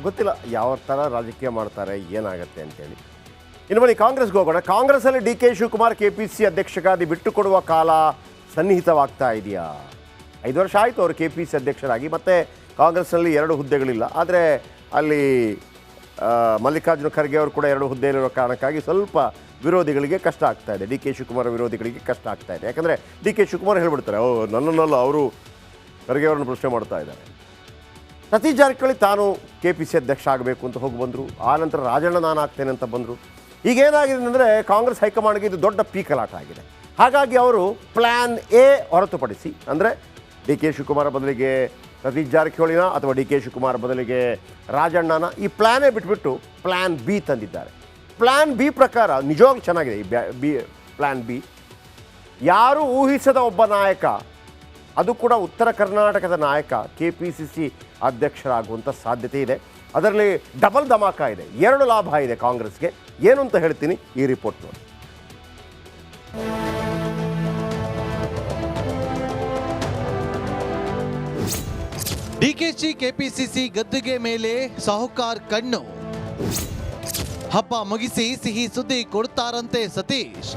ಗೊತ್ತಿಲ್ಲ ಯಾವ ಥರ ರಾಜಕೀಯ ಮಾಡ್ತಾರೆ, ಏನಾಗುತ್ತೆ ಅಂತೇಳಿ. ಇನ್ನು ಬನ್ನಿ ಕಾಂಗ್ರೆಸ್ಗೆ ಹೋಗೋಣ. ಕಾಂಗ್ರೆಸ್ಸಲ್ಲಿ ಡಿ ಕೆ ಶಿವಕುಮಾರ್ KPCC ಅಧ್ಯಕ್ಷಗಾದಿ ಬಿಟ್ಟು ಕೊಡುವ ಕಾಲ ಸನ್ನಿಹಿತವಾಗ್ತಾ ಇದೆಯಾ? 5 ವರ್ಷ ಆಯಿತು ಅವರು KPCC ಅಧ್ಯಕ್ಷರಾಗಿ. ಮತ್ತು ಕಾಂಗ್ರೆಸ್ನಲ್ಲಿ 2 ಹುದ್ದೆಗಳಿಲ್ಲ. ಆದರೆ ಅಲ್ಲಿ ಮಲ್ಲಿಕಾರ್ಜುನ ಖರ್ಗೆ ಅವರು ಕೂಡ 2 ಹುದ್ದೆಯಲ್ಲಿರೋ ಕಾರಣಕ್ಕಾಗಿ ಸ್ವಲ್ಪ ವಿರೋಧಿಗಳಿಗೆ ಕಷ್ಟ ಆಗ್ತಾ ಇದೆ. ಡಿ ಕೆ ಶಿವಕುಮಾರ್ ವಿರೋಧಿಗಳಿಗೆ ಕಷ್ಟ ಆಗ್ತಾ ಇದೆ. ಯಾಕಂದರೆ ಡಿ ಕೆ ಶಿವಕುಮಾರ್ ಹೇಳ್ಬಿಡ್ತಾರೆ, ನನ್ನನ್ನೆಲ್ಲ ಅವರು ಖರ್ಗೆ ಅವರನ್ನು ಪ್ರಶ್ನೆ ಮಾಡ್ತಾ ಇದ್ದಾರೆ. ಸತೀಶ್ ಜಾರಕಿಹೊಳಿ ತಾನು KPCC ಅಧ್ಯಕ್ಷ ಆಗಬೇಕು ಅಂತ ಹೋಗಿ ಬಂದರು. ಆ ನಂತರ ರಾಜಣ್ಣ ನಾನು ಆಗ್ತೇನೆ ಅಂತ ಬಂದರು. ಈಗೇನಾಗಿದೆ ಅಂದರೆ ಕಾಂಗ್ರೆಸ್ ಹೈಕಮಾಂಡ್ಗೆ ಇದು ದೊಡ್ಡ ಪೀಕಲಾಟ ಆಗಿದೆ. ಹಾಗಾಗಿ ಅವರು ಪ್ಲ್ಯಾನ್ ಎ ಹೊರತುಪಡಿಸಿ, ಅಂದರೆ ಡಿ ಕೆ ಶಿವಕುಮಾರ್ ಬದಲಿಗೆ ಸತೀಶ್ ಜಾರಕಿಹೊಳಿನ ಅಥವಾ ಡಿ ಕೆ ಶಿವಕುಮಾರ್ ಬದಲಿಗೆ ರಾಜಣ್ಣನ, ಈ ಪ್ಲ್ಯಾನೇ ಬಿಟ್ಬಿಟ್ಟು ಪ್ಲ್ಯಾನ್ ಬಿ ತಂದಿದ್ದಾರೆ. ಪ್ಲ್ಯಾನ್ ಬಿ ಪ್ರಕಾರ ನಿಜವಾಗ್ಲೂ ಚೆನ್ನಾಗಿದೆ. ಈ ಪ್ಲ್ಯಾನ್ ಬಿ ಯಾರೂ ಊಹಿಸದ ಒಬ್ಬ ನಾಯಕ, ಅದು ಕೂಡ ಉತ್ತರ ಕರ್ನಾಟಕದ ನಾಯಕ KPCC ಅಧ್ಯಕ್ಷರಾಗುವಂಥ ಸಾಧ್ಯತೆ ಇದೆ. ಅದರಲ್ಲಿ ಡಬಲ್ ಧಮಾಕ ಇದೆ, 2 ಲಾಭ ಇದೆ ಕಾಂಗ್ರೆಸ್ಗೆ. ಏನು ಅಂತ ಹೇಳ್ತೀನಿ ಈ ರಿಪೋರ್ಟ್ ನೋಡಿ. ಡಿಕೆಶಿ KPCC ಗದ್ದುಗೆ ಮೇಲೆ ಸಾಹುಕಾರ್ ಕಣ್ಣು. ಹಬ್ಬ ಮುಗಿಸಿ ಸಿಹಿ ಸುದ್ದಿ ಕೊಡ್ತಾರಂತೆ ಸತೀಶ್.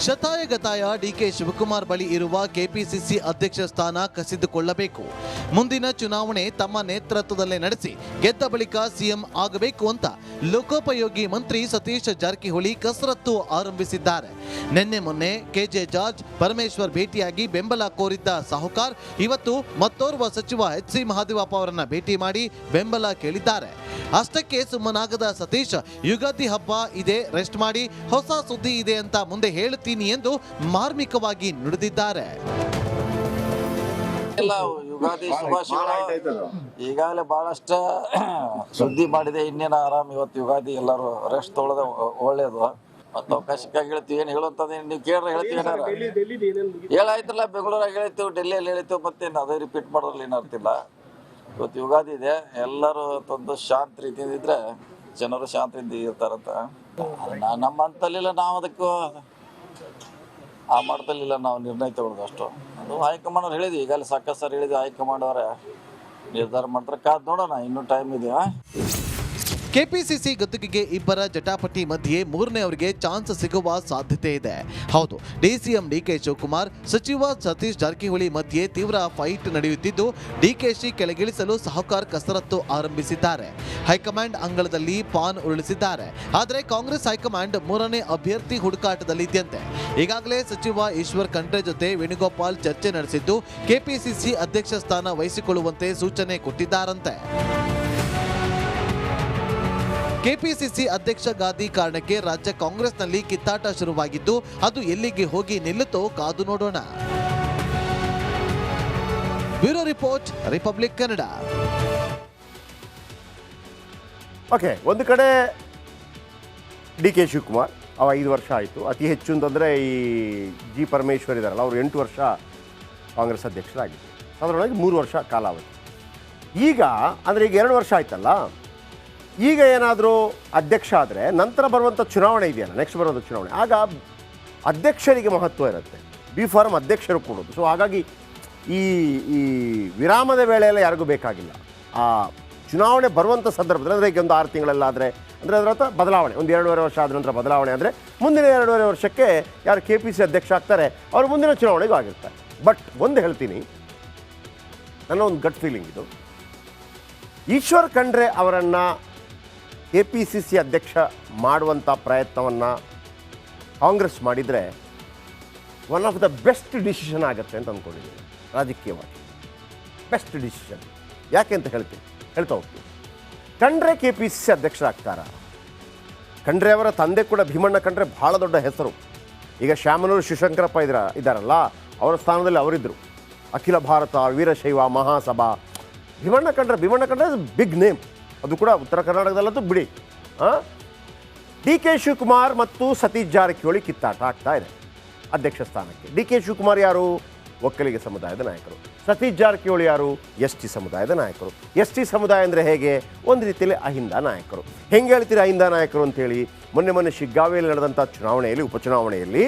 ಶತಾಯಗತಾಯ ಡಿಕೆ ಶಿವಕುಮಾರ್ ಬಳಿ ಇರುವ KPCC ಅಧ್ಯಕ್ಷ ಸ್ಥಾನ ಕಸಿದುಕೊಳ್ಳಬೇಕು. ಮುಂದಿನ ಚುನಾವಣೆ ತಮ್ಮ ನೇತೃತ್ವದಲ್ಲೇ ನಡೆಸಿ ಗೆದ್ದ ಬಳಿಕ ಸಿಎಂ ಆಗಬೇಕು ಅಂತ ಲೋಕೋಪಯೋಗಿ ಮಂತ್ರಿ ಸತೀಶ್ ಜಾರಕಿಹೊಳಿ ಕಸರತ್ತು ಆರಂಭಿಸಿದ್ದಾರೆ. ನಿನ್ನೆ ಮೊನ್ನೆ KJ ಜಾರ್ಜ್, ಪರಮೇಶ್ವರ್ ಭೇಟಿಯಾಗಿ ಬೆಂಬಲ ಕೋರಿದ್ದ ಸಾಹುಕಾರ್ ಇವತ್ತು ಮತ್ತೋರ್ವ ಸಚಿವ HC ಮಹದೇವಪ್ಪ ಅವರನ್ನ ಭೇಟಿ ಮಾಡಿ ಬೆಂಬಲ ಕೇಳಿದ್ದಾರೆ. ಅಷ್ಟಕ್ಕೆ ಸುಮ್ಮನಾಗದ ಸತೀಶ್, ಯುಗಾದಿ ಹಬ್ಬ ಇದೆ, ರೆಸ್ಟ್ ಮಾಡಿ, ಹೊಸ ಸುದ್ದಿ ಇದೆ ಅಂತ ಮುಂದೆ ಹೇಳುತ್ತೀನಿ ಎಂದು ಮಾರ್ಮಿಕವಾಗಿ ನುಡಿದಿದ್ದಾರೆ. ಯುಗಾದಿ ಶುಭಾಶಯಗಳು. ಈಗಾಗಲೇ ಬಹಳಷ್ಟು ಸುದ್ದಿ ಮಾಡಿದೆ, ಇನ್ನೇನು ಆರಾಮ್. ಇವತ್ತು ಯುಗಾದಿ, ಎಲ್ಲರೂ ರೆಸ್ಟ್ ತೊಗೊಳ್ಳೋದು ಒಳ್ಳೇದು. ಮತ್ತೆ ಅವಕಾಶಕ್ಕಾಗಿ ಹೇಳ್ತೀವಿ, ಏನು ಹೇಳುವಂತದ್ದು ನೀವು ಕೇಳ್ರೆ ಹೇಳ್ತೀವಿ. ಹೇಳಾಯ್ತಲ್ಲ, ಬೆಂಗಳೂರಾಗ ಹೇಳ್ತೀವಿ, ಡೆಲ್ಲಿಯಲ್ಲಿ ಹೇಳ್ತೀವಿ, ಮತ್ತೆ ಅದೇ ರಿಪೀಟ್ ಮಾಡೋದ್ರಲ್ಲಿ ಏನಾಗ್ತಿಲ್ಲ. ಇವತ್ತು ಯುಗಾದಿ ಇದೆ, ಎಲ್ಲರೂ ತಂದು ಶಾಂತ ರೀತಿಯಿಂದ ಇದ್ರೆ ಜನರು ಶಾಂತಿಯಿಂದ ಇರ್ತಾರಂತ ನಮ್ಮ ಹಂತಲ್ಲಿಲ್ಲ. ನಾವು ಅದಕ್ಕೂ ಆ ಮಟ್ಟದಲ್ಲಿಲ್ಲ ನಾವು ನಿರ್ಣಯ ತಗೊಳ್ಳೋದು ಅಷ್ಟು. ಅದು ಹೈಕಮಾಂಡ್ ಅವ್ರು ಹೇಳಿದ್ವಿ, ಈಗಲೇ ಸಾಕಷ್ಟು ಸರ್ ಹೇಳಿದ್ವಿ. ಹೈಕಮಾಂಡ್ ಅವರೇ ನಿರ್ಧಾರ ಮಾಡ್ತಾರೆ, ಕಾದ್ ನೋಡೋಣ, ಇನ್ನೂ ಟೈಮ್ ಇದೆಯಾ. KPCC ಗದ್ದುಗೆಗೆ ಇಬ್ಬರ ಜಟಾಪಟಿ ಮಧ್ಯೆ ಮೂರನೆಯವರಿಗೆ ಚಾನ್ಸ್ ಸಿಗುವ ಸಾಧ್ಯತೆ ಇದೆ. ಹೌದು, DCM DK ಶಿವಕುಮಾರ್, ಸಚಿವ ಸತೀಶ್ ಜಾರಕಿಹೊಳಿ ಮಧ್ಯೆ ತೀವ್ರ ಫೈಟ್ ನಡೆಯುತ್ತಿದ್ದು, DKಶಿ ಕೆಳಗಿಳಿಸಲು ಸಾಹುಕಾರ್ ಕಸರತ್ತು ಆರಂಭಿಸಿದ್ದಾರೆ. ಹೈಕಮಾಂಡ್ ಅಂಗಳದಲ್ಲಿ ಪಾನ್ ಉರುಳಿಸಿದ್ದಾರೆ. ಆದರೆ ಕಾಂಗ್ರೆಸ್ ಹೈಕಮಾಂಡ್ 3ನೇ ಅಭ್ಯರ್ಥಿ ಹುಡುಕಾಟದಲ್ಲಿದ್ದಂತೆ. ಈಗಾಗಲೇ ಸಚಿವ ಈಶ್ವರ್ ಖಂಡ್ರೆ ಜೊತೆ ವೇಣುಗೋಪಾಲ್ ಚರ್ಚೆ ನಡೆಸಿದ್ದು, KPCC ಅಧ್ಯಕ್ಷ ಸ್ಥಾನ ವಹಿಸಿಕೊಳ್ಳುವಂತೆ ಸೂಚನೆ ಕೊಟ್ಟಿದ್ದಾರಂತೆ. KPCC ಅಧ್ಯಕ್ಷ ಗಾದಿ ಕಾರಣಕ್ಕೆ ರಾಜ್ಯ ಕಾಂಗ್ರೆಸ್ನಲ್ಲಿ ಕಿತ್ತಾಟ ಶುರುವಾಗಿದ್ದು, ಅದು ಎಲ್ಲಿಗೆ ಹೋಗಿ ನಿಲ್ಲುತ್ತೋ ಕಾದು ನೋಡೋಣ. Bureau report, republic Kannada. Okay, ಒಂದು ಕಡೆ ಡಿ ಕೆ ಶಿವಕುಮಾರ್ ಅವ 5 ವರ್ಷ ಆಯಿತು. ಅತಿ ಹೆಚ್ಚು ಅಂತಂದರೆ ಈ ಜಿ ಪರಮೇಶ್ವರ್ ಇದ್ದಾರಲ್ಲ, ಅವರು 8 ವರ್ಷ ಕಾಂಗ್ರೆಸ್ ಅಧ್ಯಕ್ಷರಾಗಿದ್ದರು. ಸಾಧಾರಣವಾಗಿ 3 ವರ್ಷ ಕಾಲಾವಧಿ. ಈಗ ಅಂದರೆ ಈಗ 2 ವರ್ಷ ಆಯ್ತಲ್ಲ, ಈಗ ಏನಾದರೂ ಅಧ್ಯಕ್ಷ ಆದರೆ ನಂತರ ಬರುವಂಥ ಚುನಾವಣೆ ಇದೆಯಲ್ಲ, ನೆಕ್ಸ್ಟ್ ಬರುವಂಥ ಚುನಾವಣೆ, ಆಗ ಅಧ್ಯಕ್ಷರಿಗೆ ಮಹತ್ವ ಇರುತ್ತೆ. ಬಿ ಫಾರ್ಮ್ ಅಧ್ಯಕ್ಷರು ಕೊಡೋದು. ಸೊ ಹಾಗಾಗಿ ಈ ವಿರಾಮದ ವೇಳೆಯೆಲ್ಲ ಯಾರಿಗೂ ಬೇಕಾಗಿಲ್ಲ. ಆ ಚುನಾವಣೆ ಬರುವಂಥ ಸಂದರ್ಭದಲ್ಲಿ, ಅಂದರೆ ಈಗ ಒಂದು 6 ತಿಂಗಳಲ್ಲಾದರೆ, ಅಂದರೆ ಅದರ ಅರ್ಥ ಬದಲಾವಣೆ, ಒಂದು 2.5 ವರ್ಷ ಆದ ನಂತರ ಬದಲಾವಣೆ ಅಂದರೆ ಮುಂದಿನ 2.5 ವರ್ಷಕ್ಕೆ ಯಾರು KPCC ಅಧ್ಯಕ್ಷ ಆಗ್ತಾರೆ ಅವರು ಮುಂದಿನ ಚುನಾವಣೆಗೂ ಆಗಿರ್ತಾರೆ. ಬಟ್ ಒಂದು ಹೇಳ್ತೀನಿ, ನನ್ನ ಒಂದು ಗಟ್ ಫೀಲಿಂಗ್ ಇದು, ಈಶ್ವರ್ ಖಂಡ್ರೆ ಅವರನ್ನು KPCC ಅಧ್ಯಕ್ಷ ಮಾಡುವಂಥ ಪ್ರಯತ್ನವನ್ನು ಕಾಂಗ್ರೆಸ್ ಮಾಡಿದರೆ one of the best decision ಆಗುತ್ತೆ ಅಂತ ಅಂದ್ಕೊಂಡಿದ್ದೀನಿ ರಾಜಕೀಯವಾಗಿ. ಬೆಸ್ಟ್ ಡಿಸಿಷನ್ ಯಾಕೆ ಅಂತ ಹೇಳ್ತಾ ಹೋಗ್ತೀನಿ. ಖಂಡ್ರೆ KPCC ಅಧ್ಯಕ್ಷರಾಗ್ತಾರ? ಖಂಡ್ರೆ ಅವರ ತಂದೆ ಕೂಡ ಭೀಮಣ್ಣ ಖಂಡ್ರೆ ಭಾಳ ದೊಡ್ಡ ಹೆಸರು. ಈಗ ಶ್ಯಾಮನೂರು ಶಿವಶಂಕರಪ್ಪ ಇದ್ದಾರಲ್ಲ, ಅವರ ಸ್ಥಾನದಲ್ಲಿ ಅವರಿದ್ದರು. ಅಖಿಲ ಭಾರತ ವೀರಶೈವ ಮಹಾಸಭಾ. Bhimanna Khandre big name. ಅದು ಕೂಡ ಉತ್ತರ ಕರ್ನಾಟಕದಲ್ಲಂತೂ ಬಿಡಿ. ಡಿ ಕೆ ಶಿವಕುಮಾರ್ ಮತ್ತು ಸತೀಶ್ ಜಾರಕಿಹೊಳಿ ಕಿತ್ತಾಟ ಆಗ್ತಾ ಇದೆ ಅಧ್ಯಕ್ಷ ಸ್ಥಾನಕ್ಕೆ. ಡಿ ಕೆ ಶಿವಕುಮಾರ್ ಯಾರು? ಒಕ್ಕಲಿಗ ಸಮುದಾಯದ ನಾಯಕರು. ಸತೀಶ್ ಜಾರಕಿಹೊಳಿ ಯಾರು? ST ಸಮುದಾಯದ ನಾಯಕರು. ST ಸಮುದಾಯ ಅಂದರೆ ಹೇಗೆ? ಒಂದು ರೀತಿಯಲ್ಲಿ ಅಹಿಂದ ನಾಯಕರು. ಹೆಂಗೆ ಹೇಳ್ತೀರಿ ಅಹಿಂದ ನಾಯಕರು ಅಂತೇಳಿ? ಮೊನ್ನೆ ಶಿಗ್ಗಾವಿಯಲ್ಲಿ ನಡೆದಂಥ ಚುನಾವಣೆಯಲ್ಲಿ, ಉಪಚುನಾವಣೆಯಲ್ಲಿ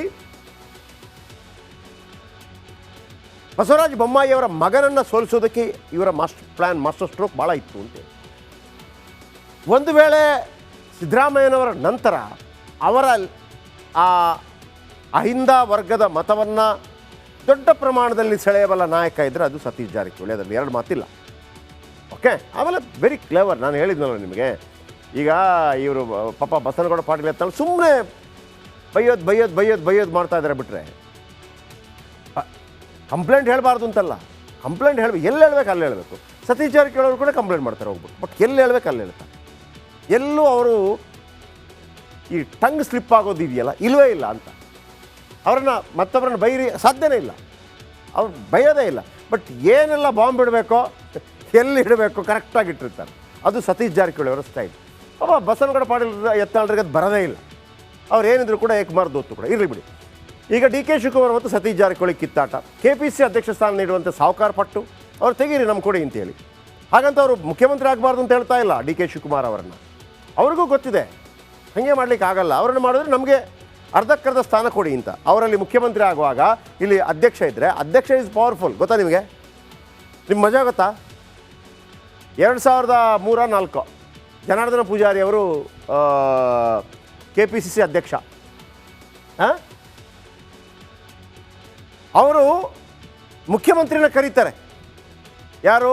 ಬಸವರಾಜ ಬೊಮ್ಮಾಯಿಯವರ ಮಗನನ್ನು ಸೋಲಿಸೋದಕ್ಕೆ ಇವರ ಮಾಸ್ಟರ್ ಸ್ಟ್ರೋಕ್ ಭಾಳ ಇತ್ತು ಅಂತ. ಒಂದು ವೇಳೆ ಸಿದ್ದರಾಮಯ್ಯನವರ ನಂತರ ಅವರ ಆ ಅಹಿಂದ ವರ್ಗದ ಮತವನ್ನು ದೊಡ್ಡ ಪ್ರಮಾಣದಲ್ಲಿ ಸೆಳೆಯಬಲ್ಲ ನಾಯಕ ಇದ್ದರೆ ಅದು ಸತೀಶ್ ಜಾರಕಿಹೊಳಿ, ಅದರಲ್ಲಿ ಎರಡು ಮಾತಿಲ್ಲ. ಓಕೆ, ಆಮೇಲೆ ವೆರಿ ಕ್ಲೇವರ್. ನಾನು ಹೇಳಿದ್ನಲ್ಲ ನಿಮಗೆ, ಈಗ ಇವರು ಪಾಪ ಬಸನಗೌಡ ಪಾಟೀಲ್ ಎತ್ತಾಳು ಸುಮ್ಮನೆ ಬೈಯೋದು ಮಾಡ್ತಾ ಇದ್ದಾರೆ ಬಿಟ್ಟರೆ, ಕಂಪ್ಲೇಂಟ್ ಹೇಳಬಾರ್ದು ಅಂತಲ್ಲ, ಕಂಪ್ಲೇಂಟ್ ಹೇಳಬೇಕು, ಎಲ್ಲಿ ಹೇಳ್ಬೇಕು ಅಲ್ಲಿ ಹೇಳಬೇಕು. ಸತೀಶ್ ಜಾರಕಿಹೊಳಿ ಅವರು ಕೂಡ ಕಂಪ್ಲೇಂಟ್ ಮಾಡ್ತಾರೆ ಹೋಗ್ಬಿಟ್ಟು, ಬಟ್ ಎಲ್ಲಿ ಹೇಳ್ಬೇಕು ಅಲ್ಲಿ ಹೇಳ್ತಾರೆ. ಎಲ್ಲೂ ಅವರು ಈ ಟಂಗ್ ಸ್ಲಿಪ್ ಆಗೋದು ಇದೆಯಲ್ಲ, ಇಲ್ಲವೇ ಇಲ್ಲ ಅಂತ. ಮತ್ತೊಬ್ಬರನ್ನ ಬೈರಿ ಸಾಧ್ಯನೇ ಇಲ್ಲ, ಅವ್ರು ಬೈಯೋದೇ ಇಲ್ಲ. ಬಟ್ ಏನೆಲ್ಲ ಬಾಂಬ್ ಇಡಬೇಕೋ, ಎಲ್ಲಿ ಇಡಬೇಕು ಕರೆಕ್ಟಾಗಿ ಇಟ್ಟಿರ್ತಾರೆ. ಅದು ಸತೀಶ್ ಜಾರಕಿಹೊಳಿ ಅವರ ಸ್ಟೈಲ್. ಪಾಪ ಬಸನಗೌಡ ಪಾಟೀಲ್ ಎತ್ತಾಳರಿಗೆ ಅದು ಬರೋದೇ ಇಲ್ಲ. ಅವ್ರು ಏನಿದ್ರು ಕೂಡ ಏಕಮಾರ್ ದೋತ್ತು ಕೂಡ ಇರಲಿ ಬಿಡಿ. ಈಗ ಡಿ ಕೆ ಶಿವಕುಮಾರ್ ಮತ್ತು ಸತೀಶ್ ಜಾರಕಿಹೊಳಿ ಕಿತ್ತಾಟ. KPCC ಅಧ್ಯಕ್ಷ ಸ್ಥಾನ ನೀಡುವಂತೆ ಸಾವುಕಾರ ಪಟ್ಟು ಅವ್ರು ತೆಗೀರಿ ನಮ್ಮ ಕೊಡಿ ಅಂತೇಳಿ. ಹಾಗಂತ ಅವರು ಮುಖ್ಯಮಂತ್ರಿ ಆಗಬಾರ್ದು ಅಂತ ಹೇಳ್ತಾ ಇಲ್ಲ ಡಿ ಕೆ ಶಿವಕುಮಾರ್ ಅವರನ್ನು. ಅವ್ರಿಗೂ ಗೊತ್ತಿದೆ ಹಾಗೆ ಮಾಡಲಿಕ್ಕೆ ಆಗಲ್ಲ, ಅವರನ್ನು ಮಾಡಿದ್ರೆ ನಮಗೆ ಅರ್ಧಕ್ಕರ್ಧ ಸ್ಥಾನ ಕೊಡಿ ಅಂತ. ಅವರಲ್ಲಿ ಮುಖ್ಯಮಂತ್ರಿ ಆಗುವಾಗ ಇಲ್ಲಿ ಅಧ್ಯಕ್ಷ ಇದ್ದರೆ, ಅಧ್ಯಕ್ಷ ಇಸ್ ಪವರ್ಫುಲ್. ಗೊತ್ತಾ ನಿಮಗೆ? ನಿಮ್ಮ ಮಜಾ ಗೊತ್ತಾ? 2003-4 ಜನಾರ್ದನ ಪೂಜಾರಿ ಅವರು KPCC ಅಧ್ಯಕ್ಷ. ಅವರು ಮುಖ್ಯಮಂತ್ರಿನ ಕರೀತಾರೆ. ಯಾರು?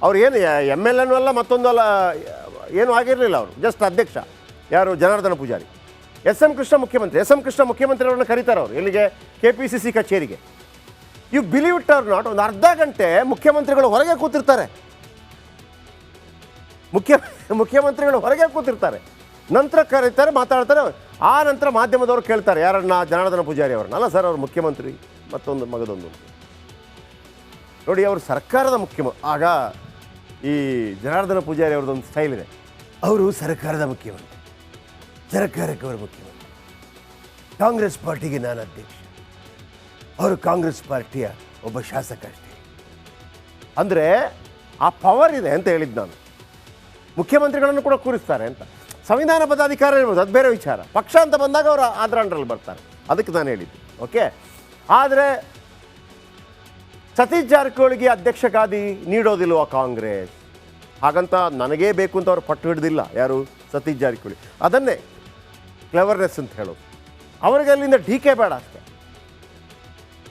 ಅವ್ರು ಏನು MLA ಅಲ್ಲ, ಮತ್ತೊಂದು ಅಲ್ಲ, ಏನೂ ಆಗಿರಲಿಲ್ಲ. ಅವರು ಜಸ್ಟ್ ಅಧ್ಯಕ್ಷ. ಯಾರು? ಜನಾರ್ದನ ಪೂಜಾರಿ. SM ಕೃಷ್ಣ ಮುಖ್ಯಮಂತ್ರಿ ಅವ್ರನ್ನ ಕರೀತಾರೆ ಅವರು ಎಲ್ಲಿಗೆ? KPCC ಕಚೇರಿಗೆ. You believe it or not, ಒಂದು ಅರ್ಧ ಗಂಟೆ ಮುಖ್ಯಮಂತ್ರಿಗಳು ಹೊರಗೆ ಕೂತಿರ್ತಾರೆ. ಮುಖ್ಯಮಂತ್ರಿಗಳು ಹೊರಗೆ ಕೂತಿರ್ತಾರೆ. ನಂತರ ಕರೀತಾರೆ, ಮಾತಾಡ್ತಾರೆ. ಆ ನಂತರ ಮಾಧ್ಯಮದವರು ಕೇಳ್ತಾರೆ, ಯಾರನ್ನ? ಜನಾರ್ದನ ಪೂಜಾರಿ ಅವ್ರನ್ನ. ಅಲ್ಲ ಸರ್, ಅವ್ರು ಮುಖ್ಯಮಂತ್ರಿ, ಮತ್ತೊಂದು ಮಗದೊಂದು ನೋಡಿ. ಅವರು ಸರ್ಕಾರದ ಆಗ ಈ ಜನಾರ್ದನ ಪೂಜಾರಿ ಅವ್ರದ್ದೊಂದು ಸ್ಟೈಲ್ ಇದೆ. ಅವರು ಸರ್ಕಾರದ ಮುಖ್ಯಮಂತ್ರಿ, ಸರ್ಕಾರಕ್ಕೆ ಅವರು ಮುಖ್ಯಮಂತ್ರಿ, ಕಾಂಗ್ರೆಸ್ ಪಾರ್ಟಿಗೆ ನಾನು ಅಧ್ಯಕ್ಷ, ಅವರು ಕಾಂಗ್ರೆಸ್ ಪಾರ್ಟಿಯ ಒಬ್ಬ ಶಾಸಕ ಅಷ್ಟೇ. ಅಂದರೆ ಆ ಪವರ್ ಇದೆ ಅಂತ ಹೇಳಿದ್ದು ನಾನು. ಮುಖ್ಯಮಂತ್ರಿಗಳನ್ನು ಕೂಡ ಕೂರಿಸ್ತಾರೆ ಅಂತ. ಸಂವಿಧಾನಬದ್ಧ ಅಧಿಕಾರ ಇರ್ಬೋದು, ಅದು ಬೇರೆ ವಿಚಾರ. ಪಕ್ಷ ಅಂತ ಬಂದಾಗ ಅವರು ಆದ್ರ ಅಂಡರಲ್ಲಿ ಬರ್ತಾರೆ. ಅದಕ್ಕೆ ನಾನು ಹೇಳಿದ್ದು. ಓಕೆ, ಆದರೆ ಸತೀಶ್ ಜಾರಕಿಹೊಳಿಗೆ ಅಧ್ಯಕ್ಷ ಗಾದಿ ನೀಡೋದಿಲ್ವ ಕಾಂಗ್ರೆಸ್? ಹಾಗಂತ ನನಗೇ ಬೇಕು ಅಂತ ಅವ್ರು ಪಟ್ಟು ಹಿಡಿದಿಲ್ಲ. ಯಾರು? ಸತೀಶ್ ಜಾರಕಿಹೊಳಿ. ಅದನ್ನೇ ಕ್ಲೆವರ್ನೆಸ್ ಅಂತ ಹೇಳೋದು. ಅವರಿಗೆ ಅಲ್ಲಿಂದ DK ಬೇಡ ಅಷ್ಟೇ.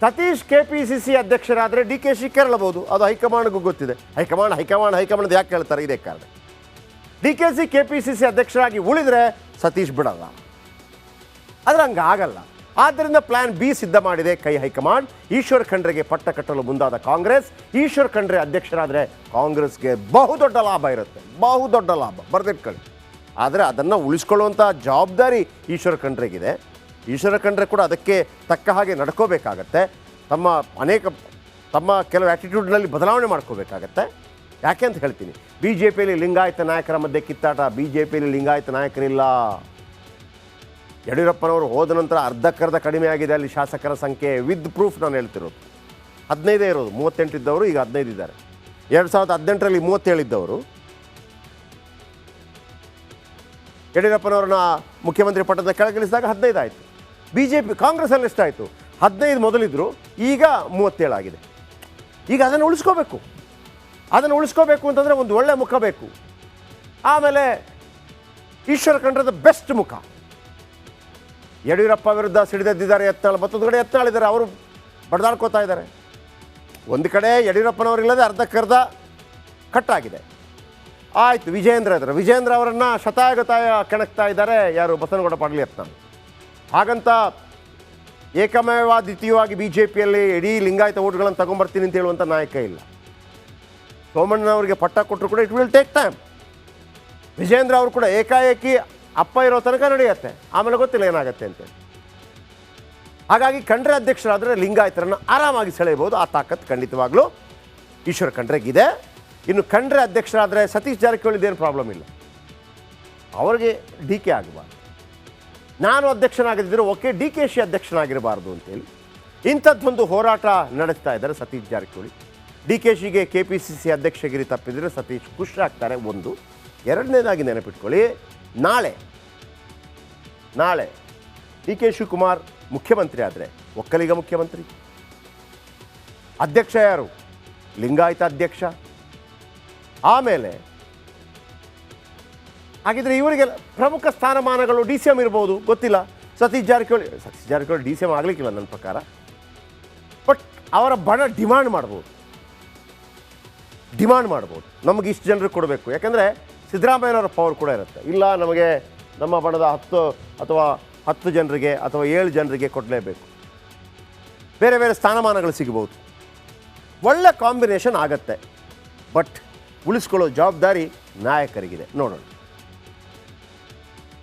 ಸತೀಶ್ KPCC ಅಧ್ಯಕ್ಷರಾದರೆ DKಶಿ ಕೇಳಬಹುದು, ಅದು ಹೈಕಮಾಂಡ್ಗೂ ಗೊತ್ತಿದೆ. ಹೈಕಮಾಂಡ್ ಯಾಕೆ ಹೇಳ್ತಾರೆ? ಇದೇ ಕಾರಣ. DKC KPCC ಅಧ್ಯಕ್ಷರಾಗಿ ಉಳಿದರೆ ಸತೀಶ್ ಬಿಡಲ್ಲ. ಆದರೆ ಹಂಗೆ ಆಗಲ್ಲ. ಆದ್ದರಿಂದ ಪ್ಲಾನ್ B ಸಿದ್ಧ ಮಾಡಿದೆ ಹೈಕಮಾಂಡ್. ಈಶ್ವರ್ ಖಂಡ್ರೆಗೆ ಪಟ್ಟ ಕಟ್ಟಲು ಮುಂದಾದ ಕಾಂಗ್ರೆಸ್. ಈಶ್ವರ್ ಖಂಡ್ರೆ ಅಧ್ಯಕ್ಷರಾದರೆ ಕಾಂಗ್ರೆಸ್ಗೆ ಬಹುದೊಡ್ಡ ಲಾಭ ಇರುತ್ತೆ, ಬಹುದೊಡ್ಡ ಲಾಭ, ಬರೆದಿಟ್ಕೊಳ್ಳಿ. ಆದರೆ ಅದನ್ನು ಉಳಿಸ್ಕೊಳ್ಳುವಂಥ ಜವಾಬ್ದಾರಿ ಈಶ್ವರ್ ಖಂಡ್ರೆಗಿದೆ. ಈಶ್ವರ ಖಂಡ್ರೆ ಕೂಡ ಅದಕ್ಕೆ ತಕ್ಕ ಹಾಗೆ ನಡ್ಕೋಬೇಕಾಗತ್ತೆ. ತಮ್ಮ ಕೆಲವು ಆ್ಯಟಿಟ್ಯೂಡ್ನಲ್ಲಿ ಬದಲಾವಣೆ ಮಾಡ್ಕೋಬೇಕಾಗತ್ತೆ. ಯಾಕೆ ಅಂತ ಹೇಳ್ತೀನಿ. BJPಯಲ್ಲಿ ಲಿಂಗಾಯತ ನಾಯಕರ ಮಧ್ಯೆ ಕಿತ್ತಾಟ. BJPಯಲ್ಲಿ ಲಿಂಗಾಯತ ನಾಯಕರಿಲ್ಲ. ಯಡಿಯೂರಪ್ಪನವರು ಹೋದ ನಂತರ ಅರ್ಧಕ್ಕರ್ಧ ಕಡಿಮೆ ಆಗಿದೆ ಅಲ್ಲಿ ಶಾಸಕರ ಸಂಖ್ಯೆ. ವಿತ್ ಪ್ರೂಫ್ ನಾನು ಹೇಳ್ತಿರೋದು. 15 ಇರೋದು, 38 ಇದ್ದವರು ಈಗ 15 ಇದ್ದಾರೆ. 2018ರಲ್ಲಿ 37 ಇದ್ದವರು ಯಡಿಯೂರಪ್ಪನವ್ರನ್ನ ಮುಖ್ಯಮಂತ್ರಿ ಪಟ್ಟದ ಕೆಳಗಿಳಿಸಿದಾಗ 15 ಆಯಿತು. ಕಾಂಗ್ರೆಸ್ಸಲ್ಲಿ ಎಷ್ಟಾಯಿತು? 15 ಮೊದಲಿದ್ರು, ಈಗ 37 ಆಗಿದೆ. ಈಗ ಅದನ್ನು ಉಳಿಸ್ಕೋಬೇಕು ಅಂತಂದರೆ ಒಂದು ಒಳ್ಳೆ ಮುಖ ಬೇಕು. ಆಮೇಲೆ ಈಶ್ವರ ಖಂಡ್ರದ ಬೆಸ್ಟ್ ಮುಖ. ಯಡಿಯೂರಪ್ಪ ವಿರುದ್ಧ ಸಿಡಿದೆದ್ದಿದ್ದಾರೆ ಯತ್ನಾಳ್, ಮತ್ತೊಂದು ಕಡೆ ಯತ್ನಾಳ್ ಇದ್ದಾರೆ, ಅವರು ಬಡ್ದಾಡ್ಕೋತಾ ಇದ್ದಾರೆ. ಒಂದು ಕಡೆ ಯಡಿಯೂರಪ್ಪನವರಿಲ್ಲದೆ ಅರ್ಧಕ್ಕರ್ಧ ಕಟ್ಟಾಗಿದೆ. ಆಯಿತು, ವಿಜಯೇಂದ್ರ ಇದ್ದಾರೆ. ವಿಜಯೇಂದ್ರ ಅವರನ್ನು ಶತಾಯಗತಾಯ ಕೆಣಕ್ತಾ ಇದ್ದಾರೆ ಯಾರು? ಬಸನಗೌಡ ಪಾಟೀಲ್ ಯತ್ನಾಳ್. ಹಾಗಂತ ಏಕಮೇವಾದ್ವಿತೀಯವಾಗಿ BJPಯಲ್ಲಿ ಇಡೀ ಲಿಂಗಾಯತ ಓಟ್ಗಳನ್ನು ತಗೊಂಬರ್ತೀನಿ ಅಂತ ಹೇಳುವಂಥ ನಾಯಕ ಇಲ್ಲ. ಸೋಮಣ್ಣನವರಿಗೆ ಪಟ್ಟ ಕೊಟ್ಟರು ಕೂಡ it will take time. Vijayendra ಅವರು ಕೂಡ ಏಕಾಏಕಿ ಅಪ್ಪ ಇರೋ ತನಕ ನಡೆಯುತ್ತೆ, ಆಮೇಲೆ ಗೊತ್ತಿಲ್ಲ ಏನಾಗುತ್ತೆ ಅಂತೇಳಿ. ಹಾಗಾಗಿ ಖಂಡ್ರೆ ಅಧ್ಯಕ್ಷರಾದರೆ ಲಿಂಗಾಯತರನ್ನು ಆರಾಮಾಗಿ ಸೆಳೆಯಬಹುದು. ಆ ತಾಕತ್ತು ಖಂಡಿತವಾಗ್ಲೂ ಈಶ್ವರ ಖಂಡ್ರೆಗಿದೆ. ಇನ್ನು ಖಂಡ್ರೆ ಅಧ್ಯಕ್ಷರಾದರೆ ಸತೀಶ್ ಜಾರಕಿಹೊಳಿದೇನು ಪ್ರಾಬ್ಲಮ್ ಇಲ್ಲ. ಅವರಿಗೆ DK ಆಗಬಾರ್ದು. ನಾನು ಅಧ್ಯಕ್ಷನಾಗಿದ್ದರೆ ಓಕೆ, DKಶಿ ಅಧ್ಯಕ್ಷನಾಗಿರಬಾರ್ದು ಅಂತೇಳಿ ಇಂಥದ್ದೊಂದು ಹೋರಾಟ ನಡೆಸ್ತಾ ಇದ್ದಾರೆ ಸತೀಶ್ ಜಾರಕಿಹೊಳಿ. DKಶಿಗೆ KPCC ಅಧ್ಯಕ್ಷಗಿರಿ ತಪ್ಪಿದರೆ ಸತೀಶ್ ಖುಷಿ ಆಗ್ತಾರೆ. ಒಂದು. ಎರಡನೇದಾಗಿ ನೆನಪಿಟ್ಕೊಳ್ಳಿ, ನಾಳೆ DK ಶಿವಕುಮಾರ್ ಮುಖ್ಯಮಂತ್ರಿ ಆದರೆ ಒಕ್ಕಲಿಗ ಮುಖ್ಯಮಂತ್ರಿ. ಅಧ್ಯಕ್ಷ ಯಾರು? ಲಿಂಗಾಯತ ಅಧ್ಯಕ್ಷ. ಆಮೇಲೆ ಹಾಗಿದ್ರೆ ಇವರಿಗೆಲ್ಲ ಪ್ರಮುಖ ಸ್ಥಾನಮಾನಗಳು ಡಿ ಸಿ ಎಮ್ ಇರ್ಬೋದು, ಗೊತ್ತಿಲ್ಲ. Satish Jarkiholi D C M ಆಗಲಿಕ್ಕಿಲ್ಲ ನನ್ನ ಪ್ರಕಾರ. ಬಟ್ ಅವರ ಬಣ ಡಿಮಾಂಡ್ ಮಾಡ್ಬೋದು, ನಮಗೆ ಇಷ್ಟು ಜನರಿಗೆ ಕೊಡಬೇಕು. ಯಾಕಂದರೆ ಸಿದ್ದರಾಮಯ್ಯನವರ ಪವರ್ ಕೂಡ ಇರುತ್ತೆ. ಇಲ್ಲ, ನಮಗೆ ನಮ್ಮ ಬಣದ 10 ಅಥವಾ 10 ಜನರಿಗೆ ಅಥವಾ 7 ಜನರಿಗೆ ಕೊಡಲೇಬೇಕು, ಬೇರೆ ಬೇರೆ ಸ್ಥಾನಮಾನಗಳು ಸಿಗ್ಬೋದು. ಒಳ್ಳೆ ಕಾಂಬಿನೇಷನ್ ಆಗತ್ತೆ. ಬಟ್ ಉಳಿಸ್ಕೊಳ್ಳೋ ಜವಾಬ್ದಾರಿ ನಾಯಕರಿಗಿದೆ. ನೋಡೋಣ.